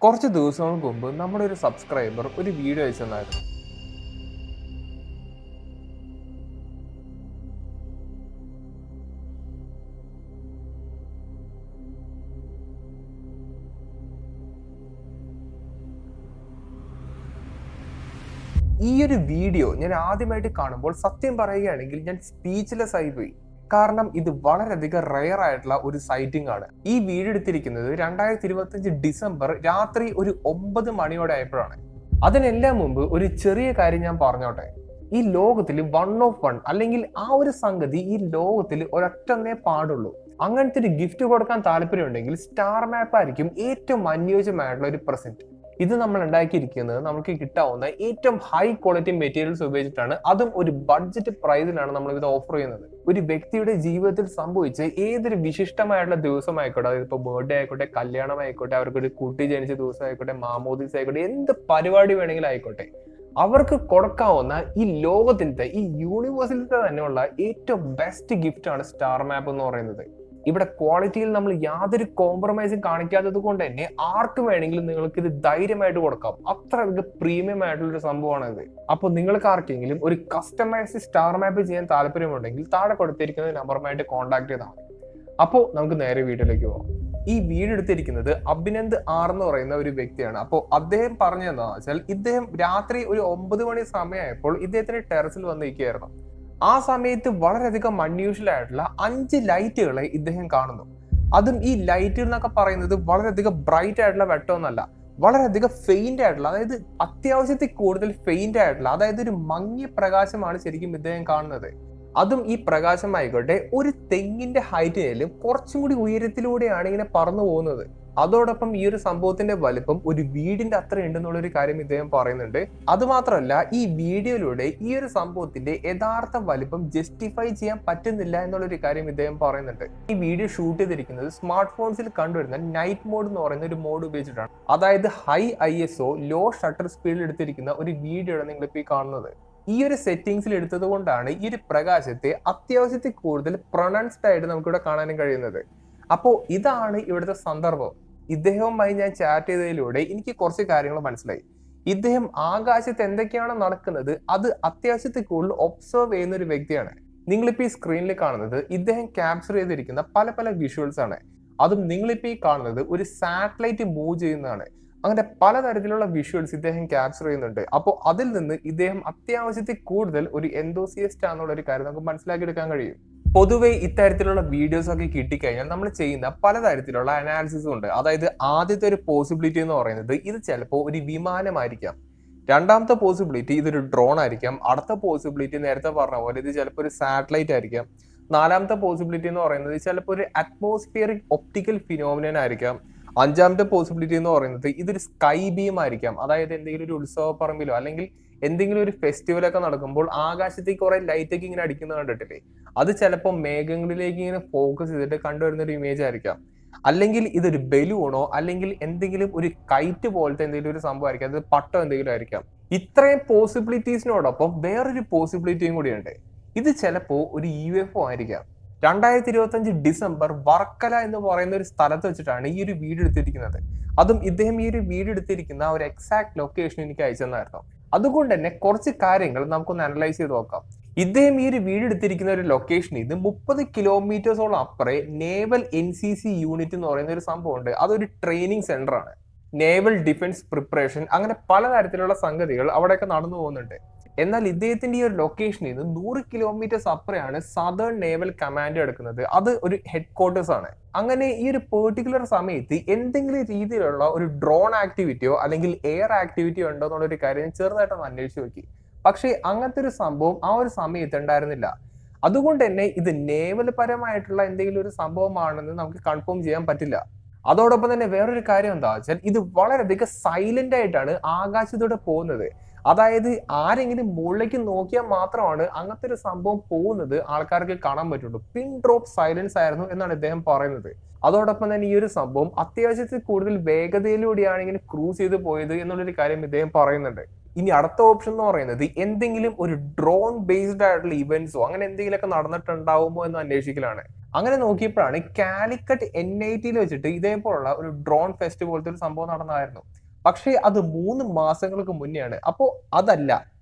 കുറച്ച് ദിവസങ്ങൾക്ക് മുമ്പ് നമ്മുടെ ഒരു സബ്സ്ക്രൈബർ ഒരു വീഡിയോ അയച്ചെന്നായിരുന്നു. ഈ ഒരു വീഡിയോ ഞാൻ ആദ്യമായിട്ട് കാണുമ്പോൾ സത്യം പറയുകയാണെങ്കിൽ ഞാൻ സ്പീച്ച്ലെസ് ആയി പോയി. കാരണം ഇത് വളരെയധികം റെയർ ആയിട്ടുള്ള ഒരു സൈറ്റിംഗ് ആണ്. ഈ വീഡിയോ എടുത്തിരിക്കുന്നത് 2025 ഡിസംബർ രാത്രി ഒരു 9 മണിയോടെ ആയപ്പോഴാണ്. അതിനെല്ലാം മുമ്പ് ഒരു ചെറിയ കാര്യം ഞാൻ പറഞ്ഞോട്ടെ. ഈ ലോകത്തിൽ വൺ ഓഫ് വൺ അല്ലെങ്കിൽ ആ ഒരു സംഗതി ഈ ലോകത്തിൽ ഒരൊറ്റന്നേ പാടുള്ളൂ. അങ്ങനത്തെ ഒരു ഗിഫ്റ്റ് കൊടുക്കാൻ താല്പര്യമുണ്ടെങ്കിൽ സ്റ്റാർ മാപ്പ് ആയിരിക്കും ഏറ്റവും അനുയോജ്യമായിട്ടുള്ള ഒരു പ്രസന്റ്. ഇത് നമ്മൾ ഉണ്ടാക്കിയിരിക്കുന്നത് നമുക്ക് കിട്ടാവുന്ന ഏറ്റവും ഹൈ ക്വാളിറ്റി മെറ്റീരിയൽസ് ഉപയോഗിച്ചിട്ടാണ്. അതും ഒരു ബഡ്ജറ്റ് പ്രൈസിലാണ് നമ്മൾ ഇത് ഓഫർ ചെയ്യുന്നത്. ഒരു വ്യക്തിയുടെ ജീവിതത്തിൽ സംഭവിച്ച ഏതൊരു വിശിഷ്ടമായിട്ടുള്ള ദിവസമായിക്കോട്ടെ, അതായത് ഇപ്പോൾ ബർത്ത്ഡേ ആയിക്കോട്ടെ, കല്യാണം ആയിക്കോട്ടെ, അവർക്കൊരു കുട്ടി ജനിച്ച ദിവസം ആയിക്കോട്ടെ, മാമോദീസ് ആയിക്കോട്ടെ, എന്ത് പരിപാടി വേണമെങ്കിലും ആയിക്കോട്ടെ, അവർക്ക് കൊടുക്കാവുന്ന ഈ ലോകത്തിലത്തെ ഈ യൂണിവേഴ്സിലത്തെ തന്നെയുള്ള ഏറ്റവും ബെസ്റ്റ് ഗിഫ്റ്റ് ആണ് സ്റ്റാർ മാപ്പ് എന്ന് പറയുന്നത്. ഇവിടെ ക്വാളിറ്റിയിൽ നമ്മൾ യാതൊരു കോംപ്രമൈസും കാണിക്കാത്തത് കൊണ്ട് തന്നെ ആർക്കും വേണമെങ്കിലും നിങ്ങൾക്ക് ഇത് ധൈര്യമായിട്ട് കൊടുക്കാം. അത്രയധികം പ്രീമിയം ആയിട്ടുള്ള ഒരു സംഭവമാണ് ഇത്. അപ്പോൾ നിങ്ങൾക്ക് ആർക്കെങ്കിലും ഒരു കസ്റ്റമൈസ്ഡ് സ്റ്റാർ മാപ്പ് ചെയ്യാൻ താല്പര്യമുണ്ടെങ്കിൽ താഴെ കൊടുത്തിരിക്കുന്ന നമ്പറുമായിട്ട് കോൺടാക്ട് ചെയ്താൽ മതി. അപ്പോൾ നമുക്ക് നേരെ വീഡിയോയിലേക്ക് പോകാം. ഈ വീഡിയോ എടുത്തിരിക്കുന്നത് അഭിനന്ദ് ആർ എന്ന് പറയുന്ന ഒരു വ്യക്തിയാണ്. അപ്പോൾ അദ്ദേഹം പറഞ്ഞതെന്താണെന്ന് വെച്ചാൽ, ഇദ്ദേഹം രാത്രി ഒരു 9 മണി സമയമായപ്പോൾ ഇദ്ദേഹത്തിന്റെ ടെറസിൽ വന്നിരിക്കുകയായിരുന്നു. ആ സമയത്ത് വളരെയധികം അൺയൂഷ്വൽ ആയിട്ടുള്ള 5 ലൈറ്റുകളെ ഇദ്ദേഹം കാണുന്നു. അതും ഈ ലൈറ്റ് എന്നൊക്കെ പറയുന്നത് വളരെയധികം ബ്രൈറ്റ് ആയിട്ടുള്ള വെട്ടമൊന്നല്ല, വളരെയധികം ഫെയിന്റ് ആയിട്ടുള്ള, അതായത് അത്യാവശ്യത്തിൽ കൂടുതൽ ഫെയിന്റ് ആയിട്ടുള്ള, അതായത് ഒരു മങ്ങിയ പ്രകാശമാണ് ശരിക്കും ഇദ്ദേഹം കാണുന്നത്. അതും ഈ പ്രകാശമായിക്കോട്ടെ ഒരു തെങ്ങിന്റെ ഹൈറ്റിലും കുറച്ചും കൂടി ഉയരത്തിലൂടെയാണ് ഇങ്ങനെ പറന്നു പോകുന്നത്. അതോടൊപ്പം ഈ ഒരു സംഭവത്തിന്റെ വലിപ്പം ഒരു വീടിന്റെ അത്ര ഉണ്ടെന്നുള്ള ഒരു കാര്യം ഇദ്ദേഹം പറയുന്നുണ്ട്. അതുമാത്രമല്ല, ഈ വീഡിയോയിലൂടെ ഈ ഒരു സംഭവത്തിന്റെ യഥാർത്ഥ വലിപ്പം ജസ്റ്റിഫൈ ചെയ്യാൻ പറ്റുന്നില്ല എന്നുള്ളൊരു കാര്യം ഇദ്ദേഹം പറയുന്നുണ്ട്. ഈ വീഡിയോ ഷൂട്ട് ചെയ്തിരിക്കുന്നത് സ്മാർട്ട് ഫോൺസിൽ കണ്ടുവരുന്ന നൈറ്റ് മോഡ് എന്ന് പറയുന്ന ഒരു മോഡ് ഉപയോഗിച്ചിട്ടാണ്. അതായത് ഹൈ ISO ലോ ഷട്ടർ സ്പീഡിൽ എടുത്തിരിക്കുന്ന ഒരു വീഡിയോ ആണ് നിങ്ങളിപ്പോൾ ഈ കാണുന്നത്. ഈ ഒരു സെറ്റിംഗ്സിൽ എടുത്തത് കൊണ്ടാണ് ഈ ഒരു പ്രകാശത്തെ അത്യാവശ്യത്തിൽ കൂടുതൽ പ്രൊണൗൺസ്ഡ് ആയിട്ട് നമുക്കിവിടെ കാണാനും കഴിയുന്നത്. അപ്പോൾ ഇതാണ് ഇവിടുത്തെ സന്ദർഭം. ഇദ്ദേഹവുമായി ഞാൻ ചാറ്റ് ചെയ്തതിലൂടെ എനിക്ക് കുറച്ച് കാര്യങ്ങൾ മനസ്സിലായി. ഇദ്ദേഹം ആകാശത്ത് എന്തൊക്കെയാണ് നടക്കുന്നത് അത് അത്യാവശ്യത്തിൽ കൂടുതൽ ഒബ്സർവ് ചെയ്യുന്ന ഒരു വ്യക്തിയാണ്. നിങ്ങളിപ്പോൾ ഈ സ്ക്രീനിൽ കാണുന്നത് ഇദ്ദേഹം ക്യാപ്ചർ ചെയ്തിരിക്കുന്ന പല പല വിഷ്വൽസ് ആണ്. അതും നിങ്ങളിപ്പോൾ ഈ കാണുന്നത് ഒരു സാറ്റലൈറ്റ് മൂവ് ചെയ്യുന്നതാണ്. അങ്ങനെ പലതരത്തിലുള്ള വിഷ്വൽസ് ഇദ്ദേഹം ക്യാപ്ചർ ചെയ്യുന്നുണ്ട്. അപ്പോൾ അതിൽ നിന്ന് ഇദ്ദേഹം അത്യാവശ്യത്തിൽ കൂടുതൽ ഒരു എന്തോസിയസ്റ്റ് ആണെന്നുള്ള ഒരു കാര്യം നമുക്ക് മനസ്സിലാക്കിയെടുക്കാൻ കഴിയും. പൊതുവെ ഇത്തരത്തിലുള്ള വീഡിയോസ് ഒക്കെ കിട്ടിക്കഴിഞ്ഞാൽ നമ്മൾ ചെയ്യുന്ന പലതരത്തിലുള്ള അനാലിസിസും ഉണ്ട്. അതായത് ആദ്യത്തെ ഒരു പോസിബിലിറ്റി എന്ന് പറയുന്നത് ഇത് ചിലപ്പോൾ ഒരു വിമാനമായിരിക്കാം. രണ്ടാമത്തെ പോസിബിലിറ്റി ഇതൊരു ഡ്രോൺ ആയിരിക്കാം. അടുത്ത പോസിബിലിറ്റി നേരത്തെ പറഞ്ഞ പോലെ ഇത് ചിലപ്പോൾ ഒരു സാറ്റലൈറ്റ് ആയിരിക്കാം. നാലാമത്തെ പോസിബിലിറ്റി എന്ന് പറയുന്നത് ചിലപ്പോൾ ഒരു അറ്റ്മോസ്ഫിയറിക് ഒപ്റ്റിക്കൽ ഫിനോമിനൻ ആയിരിക്കാം. അഞ്ചാമത്തെ പോസിബിലിറ്റി എന്ന് പറയുന്നത് ഇതൊരു സ്കൈ ബീം ആയിരിക്കാം. അതായത് എന്തെങ്കിലും ഒരു ഉത്സവ പറമ്പിലോ അല്ലെങ്കിൽ എന്തെങ്കിലും ഒരു ഫെസ്റ്റിവലൊക്കെ നടക്കുമ്പോൾ ആകാശത്തേക്ക് കുറെ ലൈറ്റ് ഒക്കെ ഇങ്ങനെ അടിക്കുന്നത് കണ്ടിട്ടില്ലേ, അത് ചിലപ്പോൾ മേഘങ്ങളിലേക്ക് ഇങ്ങനെ ഫോക്കസ് ചെയ്തിട്ട് കണ്ടുവരുന്ന ഒരു ഇമേജ് ആയിരിക്കാം. അല്ലെങ്കിൽ ഇതൊരു ബലൂണോ അല്ലെങ്കിൽ എന്തെങ്കിലും ഒരു കൈറ്റ് പോലത്തെ എന്തെങ്കിലും ഒരു സംഭവം ആയിരിക്കാം, അത് പട്ടോ എന്തെങ്കിലും ആയിരിക്കാം. ഇത്രയും പോസിബിലിറ്റീസിനോടൊപ്പം വേറൊരു പോസിബിലിറ്റിയും കൂടിയുണ്ട്. ഇത് ചിലപ്പോൾ ഒരു UFO ആയിരിക്കാം. 2025 ഡിസംബർ വർക്കല എന്ന് പറയുന്ന ഒരു സ്ഥലത്ത് വെച്ചിട്ടാണ് ഈ ഒരു വീഡിയോ എടുത്തിരിക്കുന്നത്. അതും ഇദ്ദേഹം ഈ ഒരു വീഡിയോ എടുത്തിരിക്കുന്ന ഒരു എക്സാക്ട് ലൊക്കേഷൻ എനിക്ക് അയച്ചെന്നായിരുന്നു. അതുകൊണ്ട് തന്നെ കുറച്ച് കാര്യങ്ങൾ നമുക്കൊന്ന് അനലൈസ് ചെയ്ത് നോക്കാം. ഇദ്ദേഹം ഈ ഒരു വീഡിയോ എടുത്തിരിക്കുന്ന ഒരു ലൊക്കേഷനിൽ നിന്ന് 30 കിലോമീറ്റേഴ്സോളം അപ്പുറേ നേവൽ NCC യൂണിറ്റ് എന്ന് പറയുന്ന ഒരു സംഭവം ഉണ്ട്. അതൊരു ട്രെയിനിങ് സെന്റർ ആണ്. നേവൽ ഡിഫൻസ് പ്രിപ്പറേഷൻ, അങ്ങനെ പലതരത്തിലുള്ള സംഗതികൾ അവിടെയൊക്കെ നടന്നു പോകുന്നുണ്ട്. എന്നാൽ ഇദ്ദേഹത്തിന്റെ ഈ ഒരു ലൊക്കേഷനിൽ നിന്ന് 100 കിലോമീറ്റേഴ്സ് അപ്പുറയാണ് സദേൺ നേവൽ കമാൻഡ് എടുക്കുന്നത്. അത് ഒരു ഹെഡ് ക്വാർട്ടേഴ്സ് ആണ്. അങ്ങനെ ഈ ഒരു പെർട്ടിക്കുലർ സമയത്ത് എന്തെങ്കിലും രീതിയിലുള്ള ഒരു ഡ്രോൺ ആക്ടിവിറ്റിയോ അല്ലെങ്കിൽ എയർ ആക്ടിവിറ്റിയോ ഉണ്ടോ എന്നുള്ളൊരു കാര്യം ചെറുതായിട്ടൊന്ന് അന്വേഷിച്ച് നോക്കി. പക്ഷേ അങ്ങനത്തെ ഒരു സംഭവം ആ ഒരു സമയത്ത് ഉണ്ടായിരുന്നില്ല. അതുകൊണ്ട് തന്നെ ഇത് നേവൽ പരമായിട്ടുള്ള എന്തെങ്കിലും ഒരു സംഭവമാണെന്ന് നമുക്ക് കൺഫേം ചെയ്യാൻ പറ്റില്ല. അതോടൊപ്പം തന്നെ വേറൊരു കാര്യം എന്താ വെച്ചാൽ, ഇത് വളരെയധികം സൈലന്റ് ആയിട്ടാണ് ആകാശത്തൂടെ പോകുന്നത്. അതായത് ആരെങ്കിലും മുകളിലേക്ക് നോക്കിയാൽ മാത്രമാണ് അങ്ങനത്തെ ഒരു സംഭവം പോകുന്നത് ആൾക്കാർക്ക് കാണാൻ പറ്റുള്ളൂ. പിൻ ഡ്രോപ്പ് സൈലൻസ് ആയിരുന്നു എന്നാണ് ഇദ്ദേഹം പറയുന്നത്. അതോടൊപ്പം തന്നെ ഈ ഒരു സംഭവം അത്യാവശ്യത്തിൽ കൂടുതൽ വേഗതയിലൂടെയാണ് ഇങ്ങനെ ക്രൂസ് ചെയ്ത് പോയത് എന്നുള്ളൊരു കാര്യം ഇദ്ദേഹം പറയുന്നുണ്ട്. ഇനി അടുത്ത ഓപ്ഷൻ എന്ന് പറയുന്നത് എന്തെങ്കിലും ഒരു ഡ്രോൺ ബേസ്ഡ് ആയിട്ടുള്ള ഇവന്റ്സോ അങ്ങനെ എന്തെങ്കിലുമൊക്കെ നടന്നിട്ടുണ്ടാവുമോ എന്ന് അന്വേഷിക്കലാണ്. അങ്ങനെ നോക്കിയപ്പോഴാണ് കാലിക്കറ്റ് NIT വെച്ചിട്ട് ഇതേപോലുള്ള ഒരു ഡ്രോൺ ഫെസ്റ്റ് പോലത്തെ ഒരു സംഭവം നടന്നതായിരുന്നു. പക്ഷേ അത് 3 മാസങ്ങൾക്ക് മുന്നെയാണ്. അപ്പോൾ അതല്ല.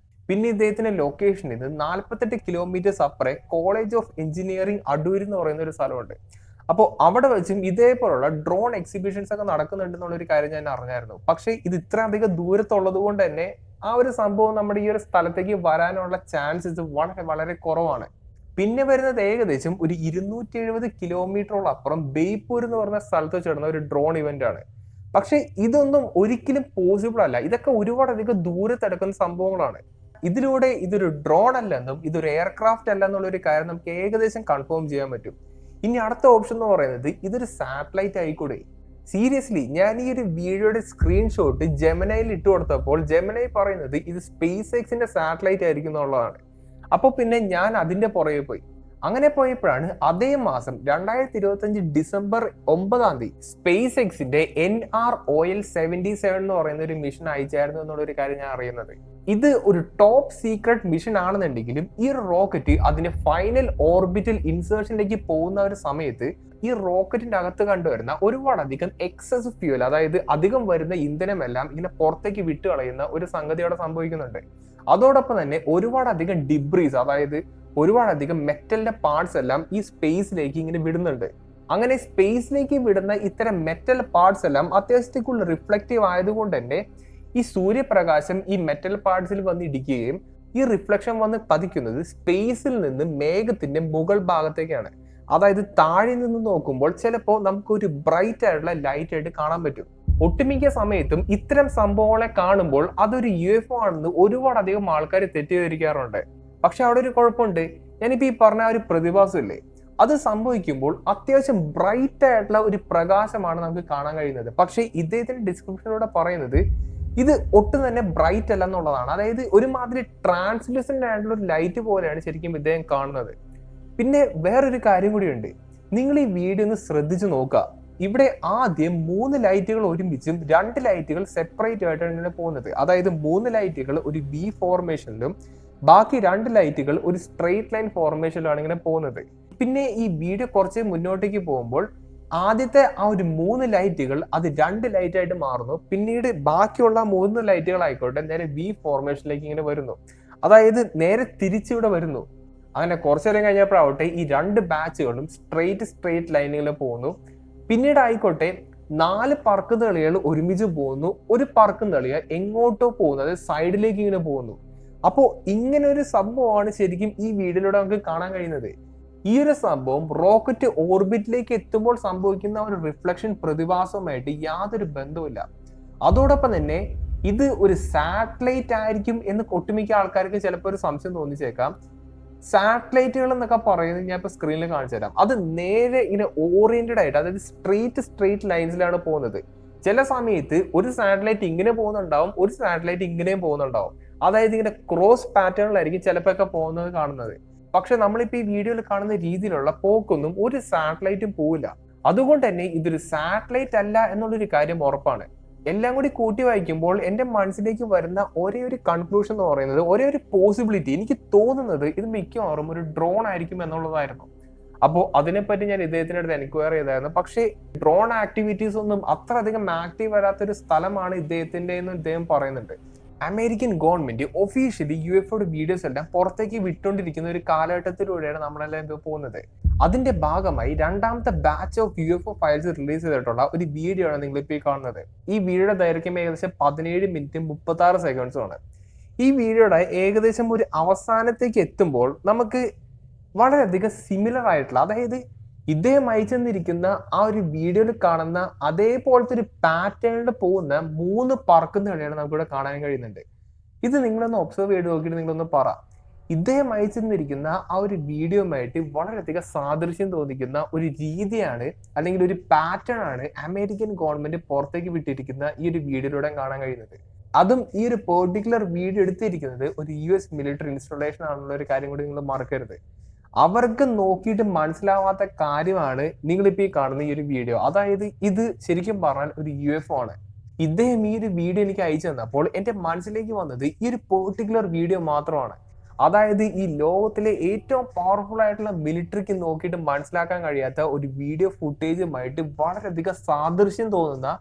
പിന്നെ ഇദ്ദേഹത്തിന്റെ ലൊക്കേഷൻ ഇത് 48 കിലോമീറ്റേഴ്സ് അപ്പുറേ കോളേജ് ഓഫ് എഞ്ചിനീയറിംഗ് അടൂർ എന്ന് പറയുന്ന ഒരു സ്ഥലമുണ്ട്. അപ്പോൾ അവിടെ വെച്ചും ഇതേപോലുള്ള ഡ്രോൺ എക്സിബിഷൻസ് ഒക്കെ നടക്കുന്നുണ്ട് എന്നുള്ള ഒരു കാര്യം ഞാൻ അറിഞ്ഞായിരുന്നു. പക്ഷേ ഇത് ഇത്രയധികം ദൂരത്തുള്ളത് കൊണ്ട് തന്നെ ആ ഒരു സംഭവം നമ്മുടെ ഈ ഒരു സ്ഥലത്തേക്ക് വരാനുള്ള ചാൻസസ് വളരെ വളരെ കുറവാണ്. പിന്നെ വരുന്നത് ഏകദേശം ഒരു 270 കിലോമീറ്ററോളം അപ്പുറം ബേപ്പൂർ എന്ന് പറഞ്ഞ സ്ഥലത്ത് ചേർന്ന ഒരു ഡ്രോൺ ഇവന്റ് ആണ്. പക്ഷെ ഇതൊന്നും ഒരിക്കലും പോസിബിൾ അല്ല. ഇതൊക്കെ ഒരുപാടധികം ദൂരത്തെടുക്കുന്ന സംഭവങ്ങളാണ്. ഇതിലൂടെ ഇതൊരു ഡ്രോൺ അല്ലെന്നും ഇതൊരു എയർക്രാഫ്റ്റ് അല്ല എന്നുള്ള ഒരു കാര്യം നമുക്ക് ഏകദേശം കൺഫേം ചെയ്യാൻ പറ്റും. ഇനി അടുത്ത ഓപ്ഷൻ എന്ന് പറയുന്നത് ഇതൊരു സാറ്റലൈറ്റ് ആയിക്കൂടെ. സീരിയസ്ലി ഞാൻ ഈ ഒരു വീഡിയോയുടെ സ്ക്രീൻഷോട്ട് ജെമിനൈയിൽ ഇട്ട് കൊടുത്തപ്പോൾ ജെമിനൈ പറയുന്നത് ഇത് സ്പേസ് എക്സിന്റെ സാറ്റലൈറ്റ് ആയിരിക്കും എന്നുള്ളതാണ്. അപ്പോൾ പിന്നെ ഞാൻ അതിന്റെ പുറകെ പോയി. അങ്ങനെ പോയപ്പോഴാണ് അതേ മാസം 2025 ഡിസംബർ 9 സ്പേസ് എക്സിന്റെ NROL-77 എന്ന് പറയുന്ന ഒരു മിഷൻ അയച്ചായിരുന്നു എന്നുള്ള ഒരു കാര്യം ഞാൻ അറിയുന്നത്. ഇത് ഒരു ടോപ്പ് സീക്രട്ട് മിഷൻ ആണെന്നുണ്ടെങ്കിലും ഈ റോക്കറ്റ് അതിന്റെ ഫൈനൽ ഓർബിറ്റൽ ഇൻസേർഷനിലേക്ക് പോകുന്ന ഒരു സമയത്ത് ഈ റോക്കറ്റിന്റെ അകത്ത് കണ്ടുവരുന്ന ഒരുപാടധികം എക്സസ് ഫ്യൂൽ, അതായത് അധികം വരുന്ന ഇന്ധനമെല്ലാം ഇങ്ങനെ പുറത്തേക്ക് വിട്ടുകളയുന്ന ഒരു സംഗതി അവിടെ സംഭവിക്കുന്നുണ്ട്. അതോടൊപ്പം തന്നെ ഒരുപാടധികം ഡിബ്രീസ്, അതായത് ഒരുപാടധികം മെറ്റലിന്റെ പാർട്സ് എല്ലാം ഈ സ്പേസിലേക്ക് ഇങ്ങനെ വിടുന്നുണ്ട്. അങ്ങനെ സ്പേസിലേക്ക് വിടുന്ന ഇത്തരം മെറ്റൽ പാർട്സ് എല്ലാം അത്യാവശ്യത്തേക്കുള്ള റിഫ്ലക്റ്റീവ് ആയതുകൊണ്ട് തന്നെ ഈ സൂര്യപ്രകാശം ഈ മെറ്റൽ പാർട്സിൽ വന്ന് ഇടിക്കുകയും ഈ റിഫ്ലക്ഷൻ വന്ന് പതിക്കുന്നത് സ്പേസിൽ നിന്ന് മേഘത്തിന്റെ മുകൾ ഭാഗത്തേക്കാണ്. അതായത് താഴെ നിന്ന് നോക്കുമ്പോൾ ചിലപ്പോൾ നമുക്ക് ഒരു ബ്രൈറ്റ് ആയിട്ടുള്ള ലൈറ്റ് ആയിട്ട് കാണാൻ പറ്റും. ഒട്ടുമിക്ക സമയത്തും ഇത്തരം സംഭവങ്ങളെ കാണുമ്പോൾ അതൊരു UFO ആണെന്ന് ഒരുപാടധികം ആൾക്കാർ തെറ്റിദ്ധരിക്കാറുണ്ട്. പക്ഷെ അവിടെ ഒരു കുഴപ്പമുണ്ട്. ഞാനിപ്പോ ഈ പറഞ്ഞ ഒരു പ്രതിഭാസമില്ലേ, അത് സംഭവിക്കുമ്പോൾ അത്യാവശ്യം ബ്രൈറ്റ് ആയിട്ടുള്ള ഒരു പ്രകാശമാണ് നമുക്ക് കാണാൻ കഴിയുന്നത്. പക്ഷെ ഇദ്ദേഹത്തിന്റെ ഡിസ്ക്രിപ്ഷനിലൂടെ പറയുന്നത് ഇത് ഒട്ടും തന്നെ ബ്രൈറ്റ് അല്ല എന്നുള്ളതാണ്. അതായത് ഒരുമാതിരി ട്രാൻസ്ലൂസന്റ് ആയിട്ടുള്ള ഒരു ലൈറ്റ് പോലെയാണ് ശരിക്കും ഇദ്ദേഹം കാണുന്നത്. പിന്നെ വേറൊരു കാര്യം കൂടിയുണ്ട്. നിങ്ങൾ ഈ വീഡിയോ ഒന്ന് ശ്രദ്ധിച്ചു നോക്കുക. ഇവിടെ ആദ്യം 3 ലൈറ്റുകൾ ഒരുമിച്ചും 2 ലൈറ്റുകൾ സെപ്പറേറ്റ് ആയിട്ടാണ് ഇങ്ങനെ പോകുന്നത്. അതായത് 3 ലൈറ്റുകൾ ഒരു V ഫോർമേഷനിലും ബാക്കി 2 ലൈറ്റുകൾ ഒരു സ്ട്രെയിറ്റ് ലൈൻ ഫോർമേഷനിലാണ് ഇങ്ങനെ പോകുന്നത്. പിന്നെ ഈ വീഡിയോ കുറച്ച് മുന്നോട്ടേക്ക് പോകുമ്പോൾ ആദ്യത്തെ ആ ഒരു 3 ലൈറ്റുകൾ അത് 2 ലൈറ്റ് ആയിട്ട് മാറുന്നു. പിന്നീട് ബാക്കിയുള്ള 3 ലൈറ്റുകൾ ആയിക്കോട്ടെ നേരെ V ഫോർമേഷനിലേക്ക് ഇങ്ങനെ വരുന്നു. അതായത് നേരെ തിരിച്ചിവിടെ വരുന്നു. അങ്ങനെ കുറച്ചു നേരം കഴിഞ്ഞപ്പോഴാവട്ടെ ഈ 2 ബാച്ചുകളും സ്ട്രെയിറ്റ് ലൈനുകളിൽ പോകുന്നു. പിന്നീട് ആയിക്കോട്ടെ 4 പറക്കുന്ന കളികൾ ഒരുമിച്ച് പോകുന്നു. ഒരു പറക്കുന്ന കളിയ എങ്ങോട്ടോ പോകുന്നത് സൈഡിലേക്ക് ഇങ്ങനെ പോകുന്നു. അപ്പോൾ ഇങ്ങനെ ഒരു സംഭവമാണ് ശരിക്കും ഈ വീഡിയോയിലൂടെ നമുക്ക് കാണാൻ കഴിയുന്നത്. ഈ ഒരു സംഭവം റോക്കറ്റ് ഓർബിറ്റിലേക്ക് എത്തുമ്പോൾ സംഭവിക്കുന്ന ഒരു റിഫ്ലക്ഷൻ പ്രതിഭാസവുമായിട്ട് യാതൊരു ബന്ധവുമില്ല. അതോടൊപ്പം തന്നെ ഇത് ഒരു സാറ്റലൈറ്റ് ആയിരിക്കും എന്ന് ഒട്ടുമിക്ക ആൾക്കാർക്ക് ചിലപ്പോൾ ഒരു സംശയം തോന്നിച്ചേക്കാം. സാറ്റലൈറ്റുകൾ എന്നൊക്കെ പറയുന്നത് ഞാൻ ഇപ്പൊ സ്ക്രീനിൽ കാണിച്ചു തരാം. അത് നേരെ ഇങ്ങനെ ഓറിയന്റഡ് ആയിട്ട്, അതായത് സ്ട്രെയിറ്റ് ലൈൻസിലാണ് പോകുന്നത്. ചില സമയത്ത് ഒരു സാറ്റലൈറ്റ് ഇങ്ങനെ പോകുന്നുണ്ടാവും, ഒരു സാറ്റലൈറ്റ് ഇങ്ങനെയും പോകുന്നുണ്ടാവും. അതായത് ഇങ്ങനെ ക്രോസ് പാറ്റേണിലായിരിക്കും ചിലപ്പോൾ ഒക്കെ പോകുന്നത് കാണുന്നത്. പക്ഷെ നമ്മളിപ്പോ ഈ വീഡിയോയിൽ കാണുന്ന രീതിയിലുള്ള പോക്കൊന്നും ഒരു സാറ്റലൈറ്റും പോവില്ല. അതുകൊണ്ട് തന്നെ ഇതൊരു സാറ്റലൈറ്റ് അല്ല എന്നുള്ളൊരു കാര്യം ഉറപ്പാണ്. എല്ലാം കൂടി കൂട്ടി വായിക്കുമ്പോൾ എൻ്റെ മനസ്സിലേക്ക് വരുന്ന ഒരേ ഒരു കൺക്ലൂഷൻ എന്ന് പറയുന്നത്, ഒരേ ഒരു പോസിബിലിറ്റി എനിക്ക് തോന്നുന്നത് ഇത് മിക്കവാറും ഒരു ഡ്രോൺ ആയിരിക്കും എന്നുള്ളതായിരുന്നു. അപ്പോൾ അതിനെപ്പറ്റി ഞാൻ ഇദ്ദേഹത്തിൻ്റെ അടുത്ത് എൻക്വയറി ചെയ്തായിരുന്നു. പക്ഷേ ഡ്രോൺ ആക്ടിവിറ്റീസ് ഒന്നും അത്ര അധികം ആക്റ്റീവ് വരാത്തൊരു സ്ഥലമാണ് ഇദ്ദേഹത്തിൻ്റെ എന്ന് ഇദ്ദേഹം പറയുന്നുണ്ട്. American government officially UFO videos എല്ലാം പുറത്തേക്ക് വിട്ടുകൊണ്ടിരിക്കുന്ന ഒരു കാലഘട്ടത്തിലൂടെയാണ് നമ്മളെല്ലാം ഇപ്പോൾ പോകുന്നത്. അതിന്റെ ഭാഗമായി 2ാമത്തെ batch of UFO files release ചെയ്തിട്ടുള്ള ഒരു വീഡിയോ ആണ് നിങ്ങളിപ്പോൾ ഈ കാണുന്നത്. ഈ വീഡിയോയുടെ ദൈർഘ്യം ഏകദേശം 17 മിനിറ്റ് 36 സെക്കൻഡ്സും ആണ്. ഈ വീഡിയോയുടെ ഏകദേശം ഒരു അവസാനത്തേക്ക് എത്തുമ്പോൾ നമുക്ക് വളരെയധികം സിമിലർ ആയിട്ടുള്ള, അതായത് ഇദ്ദേഹം അയച്ചെന്നിരിക്കുന്ന ആ ഒരു വീഡിയോയിൽ കാണുന്ന അതേപോലത്തെ ഒരു പാറ്റേണിൽ പോകുന്ന 3 പറക്കുന്ന കളിയാണ് നമുക്കിവിടെ കാണാൻ കഴിയുന്നുണ്ട്. ഇത് നിങ്ങളൊന്ന് ഒബ്സർവ് ചെയ്ത് നോക്കിയിട്ട് നിങ്ങളൊന്ന് പറ, ഇദ്ദേഹം അയച്ചെന്നിരിക്കുന്ന ആ ഒരു വീഡിയോയുമായിട്ട് വളരെയധികം സാദൃശ്യം തോന്നിക്കുന്ന ഒരു രീതിയാണ് അല്ലെങ്കിൽ ഒരു പാറ്റേൺ ആണ് അമേരിക്കൻ ഗവൺമെന്റ് പുറത്തേക്ക് വിട്ടിരിക്കുന്ന ഈ ഒരു വീഡിയോയിലൂടെ കാണാൻ കഴിയുന്നത്. അതും ഈ ഒരു പെർട്ടിക്കുലർ വീഡിയോ എടുത്തിരിക്കുന്നത് ഒരു US മിലിറ്ററി ഇൻസ്റ്റലേഷൻ ആണെന്നുള്ള ഒരു കാര്യം കൂടി നിങ്ങൾ മറക്കരുത്. അവർക്ക് നോക്കിയിട്ട് മനസ്സിലാവാത്ത കാര്യമാണ് നിങ്ങളിപ്പോൾ ഈ കാണുന്ന ഈ ഒരു വീഡിയോ. അതായത് ഇത് ശരിക്കും പറഞ്ഞാൽ ഒരു UFO ആണ്. ഇദ്ദേഹം ഈ ഒരു വീഡിയോ എനിക്ക് അയച്ചു തന്നപ്പോൾ എൻ്റെ മനസ്സിലേക്ക് വന്നത് ഈ ഒരു പെർട്ടിക്കുലർ വീഡിയോ മാത്രമാണ്. അതായത് ഈ ലോകത്തിലെ ഏറ്റവും പവർഫുൾ ആയിട്ടുള്ള മിലിറ്ററിക്ക് നോക്കിയിട്ട് മനസ്സിലാക്കാൻ കഴിയാത്ത ഒരു വീഡിയോ ഫുട്ടേജുമായിട്ട് വളരെയധികം സാദൃശ്യം തോന്നുന്ന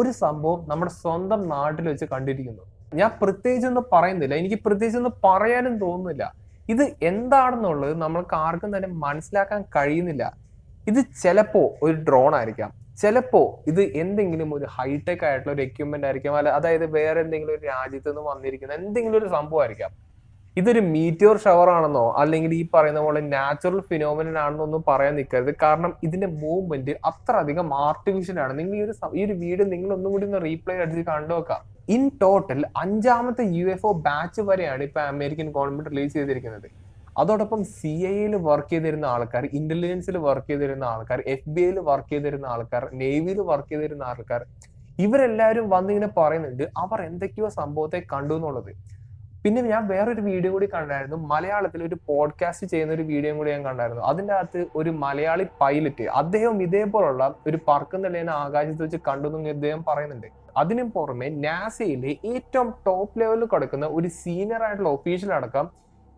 ഒരു സംഭവം നമ്മുടെ സ്വന്തം നാട്ടിൽ വെച്ച് കണ്ടിരിക്കുന്നു. ഞാൻ പ്രത്യേകിച്ചൊന്നും പറയുന്നില്ല, എനിക്ക് പ്രത്യേകിച്ചൊന്നും പറയാനും തോന്നുന്നില്ല. ഇത് എന്താണെന്നുള്ളത് നമ്മൾക്ക് ആർക്കും തന്നെ മനസ്സിലാക്കാൻ കഴിയുന്നില്ല. ഇത് ചിലപ്പോ ഒരു ഡ്രോൺ ആയിരിക്കാം, ചിലപ്പോ ഇത് എന്തെങ്കിലും ഒരു ഹൈടെക് ആയിട്ടുള്ള ഒരു എക്യുപ്മെന്റ് ആയിരിക്കാം, അതായത് വേറെ എന്തെങ്കിലും ഒരു രാജ്യത്ത് നിന്ന് വന്നിരിക്കുന്ന എന്തെങ്കിലും ഒരു സംഭവം ആയിരിക്കാം. ഇതൊരു മീറ്റിയോർ ഷവർ ആണെന്നോ അല്ലെങ്കിൽ ഈ പറയുന്ന പോലെ നാച്ചുറൽ ഫിനോമിനൻ ആണെന്നോ ഒന്നും പറയാൻ നിൽക്കരുത്. കാരണം ഇതിന്റെ മൂവ്മെന്റ് അത്ര അധികം ആർട്ടിഫിഷ്യൽ ആണ്. നിങ്ങൾ ഈ ഒരു വീഡിയോ നിങ്ങൾ ഒന്നും കൂടി ഒന്ന് റീപ്ലേ അടിച്ച് കണ്ടുവെക്കാം. ഇൻ ടോട്ടൽ 5ാമത്തെ UFO ബാച്ച് വരെയാണ് ഇപ്പൊ അമേരിക്കൻ ഗവൺമെന്റ് റിലീസ് ചെയ്തിരിക്കുന്നത്. അതോടൊപ്പം CIA വർക്ക് ചെയ്തിരുന്ന ആൾക്കാർ, ഇന്റലിജൻസിൽ വർക്ക് ചെയ്തിരുന്ന ആൾക്കാർ, FBI വർക്ക് ചെയ്തിരുന്ന ആൾക്കാർ, നേവിയിൽ വർക്ക് ചെയ്തിരുന്ന ആൾക്കാർ, ഇവരെല്ലാവരും വന്നിങ്ങനെ പറയുന്നുണ്ട് അവർ എന്തൊക്കെയോ സംഭവത്തെ കണ്ടു എന്നുള്ളത്. പിന്നെ ഞാൻ വേറൊരു വീഡിയോ കൂടി കണ്ടായിരുന്നു, മലയാളത്തിൽ ഒരു പോഡ്കാസ്റ്റ് ചെയ്യുന്ന ഒരു വീഡിയോ കൂടി ഞാൻ കണ്ടായിരുന്നു. അതിൻ്റെ അകത്ത് ഒരു മലയാളി പൈലറ്റ് അദ്ദേഹം ഇതേപോലുള്ള ഒരു പറക്കുന്നിടേനെ ആകാശത്ത് വെച്ച് കണ്ടു എന്ന് അദ്ദേഹം പറയുന്നുണ്ട്. അതിനു പുറമെ നാസയിലെ ഏറ്റവും ടോപ്പ് ലെവലിൽ കിടക്കുന്ന ഒരു സീനിയർ ആയിട്ടുള്ള ഒഫീഷ്യൽ അടക്കം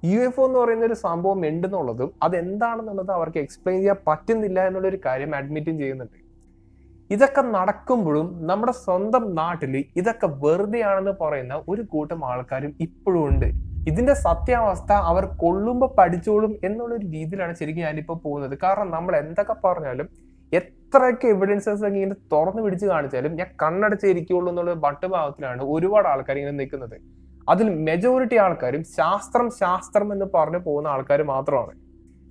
UFO എന്ന് പറയുന്ന ഒരു സംഭവം ഉണ്ടെന്നുള്ളതും അതെന്താണെന്നുള്ളത് അവർക്ക് എക്സ്പ്ലെയിൻ ചെയ്യാൻ പറ്റുന്നില്ല എന്നുള്ളൊരു കാര്യം അഡ്മിറ്റും ചെയ്യുന്നുണ്ട്. ഇതൊക്കെ നടക്കുമ്പോഴും നമ്മുടെ സ്വന്തം നാട്ടിൽ ഇതൊക്കെ വെറുതെയാണെന്ന് പറയുന്ന ഒരു കൂട്ടം ആൾക്കാരും ഇപ്പോഴും ഉണ്ട്. ഇതിന്റെ സത്യാവസ്ഥ അവർ കൊള്ളുമ്പോൾ പഠിച്ചോളും എന്നുള്ളൊരു രീതിയിലാണ് ശരിക്കും ഞാനിപ്പോൾ പോകുന്നത്. കാരണം നമ്മൾ എന്തൊക്കെ പറഞ്ഞാലും എത്രയൊക്കെ എവിഡൻസസ് ഒക്കെ ഇങ്ങനെ തുറന്നു പിടിച്ച് കാണിച്ചാലും ഞാൻ കണ്ണടച്ചിരിക്കുള്ളൂ എന്നുള്ള ഭട്ടുഭാവത്തിലാണ് ഒരുപാട് ആൾക്കാർ ഇങ്ങനെ നിൽക്കുന്നത്. അതിൽ മെജോറിറ്റി ആൾക്കാരും ശാസ്ത്രം എന്ന് പറഞ്ഞു പോകുന്ന ആൾക്കാർ മാത്രമാണ്.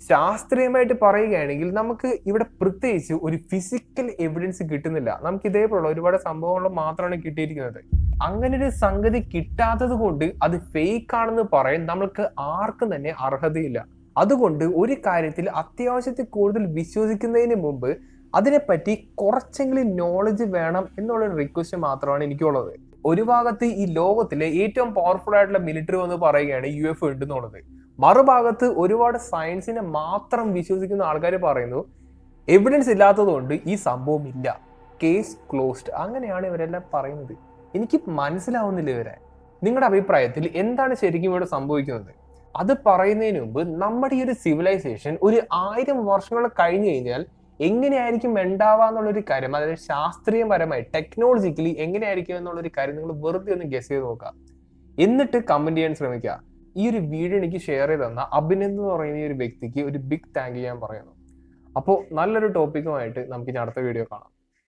ശാസ്ത്രീയമായിട്ട് പറയുകയാണെങ്കിൽ നമുക്ക് ഇവിടെ പ്രത്യേകിച്ച് ഒരു ഫിസിക്കൽ എവിഡൻസ് കിട്ടുന്നില്ല. നമുക്ക് ഇതേപോലുള്ള ഒരുപാട് സംഭവങ്ങൾ മാത്രമാണ് കിട്ടിയിരിക്കുന്നത്. അങ്ങനെ ഒരു സംഗതി കിട്ടാത്തത് കൊണ്ട് അത് ഫേക്ക് ആണെന്ന് പറയാൻ നമ്മൾക്ക് ആർക്കും തന്നെ അർഹതയില്ല. അതുകൊണ്ട് ഒരു കാര്യത്തിൽ അത്യാവശ്യത്തിൽ കൂടുതൽ വിശ്വസിക്കുന്നതിന് മുമ്പ് അതിനെപ്പറ്റി കുറച്ചെങ്കിലും നോളജ് വേണം എന്നുള്ള റിക്വസ്റ്റ് മാത്രമാണ് എനിക്കുള്ളത്. ഒരു ഭാഗത്ത് ഈ ലോകത്തിലെ ഏറ്റവും പവർഫുൾ ആയിട്ടുള്ള മിലിറ്ററി എന്ന് പറയുകയാണ് UFO ഉണ്ടെന്നുള്ളത്. മറുഭാഗത്ത് ഒരുപാട് സയൻസിനെ മാത്രം വിശ്വസിക്കുന്ന ആൾക്കാർ പറയുന്നു എവിഡൻസ് ഇല്ലാത്തത് കൊണ്ട് ഈ സംഭവം ഇല്ല, കേസ് ക്ലോസ്ഡ്. അങ്ങനെയാണ് ഇവരെല്ലാം പറയുന്നത്. എനിക്ക് മനസ്സിലാവുന്നില്ല ഇവരെ. നിങ്ങളുടെ അഭിപ്രായത്തിൽ എന്താണ് ശരിക്കും ഇവിടെ സംഭവിക്കുന്നത്? അത് പറയുന്നതിന് മുമ്പ് നമ്മുടെ ഈ ഒരു സിവിലൈസേഷൻ ഒരു 1000 വർഷങ്ങൾ കഴിഞ്ഞു കഴിഞ്ഞാൽ എങ്ങനെയായിരിക്കും ഉണ്ടാവാന്നുള്ളൊരു കാര്യം, അതായത് ശാസ്ത്രീയപരമായി ടെക്നോളജിക്കലി എങ്ങനെയായിരിക്കും എന്നുള്ളൊരു കാര്യം നിങ്ങൾ വെറുതെ ഒന്ന് ഗസ് ചെയ്ത് നോക്കുക. എന്നിട്ട് കമന്റ് ചെയ്യാൻ ശ്രമിക്കുക. ഈ ഒരു വീഡിയോ എനിക്ക് ഷെയർ ചെയ്ത് തന്ന അഭിനന്ദ് എന്ന് പറയുന്ന ഈ ഒരു വ്യക്തിക്ക് ഒരു ബിഗ് താങ്ക് ഞാൻ പറയുന്നു. അപ്പോൾ നല്ലൊരു ടോപ്പിക്കുമായിട്ട് നമുക്ക് ഇനി അടുത്ത വീഡിയോ കാണാം.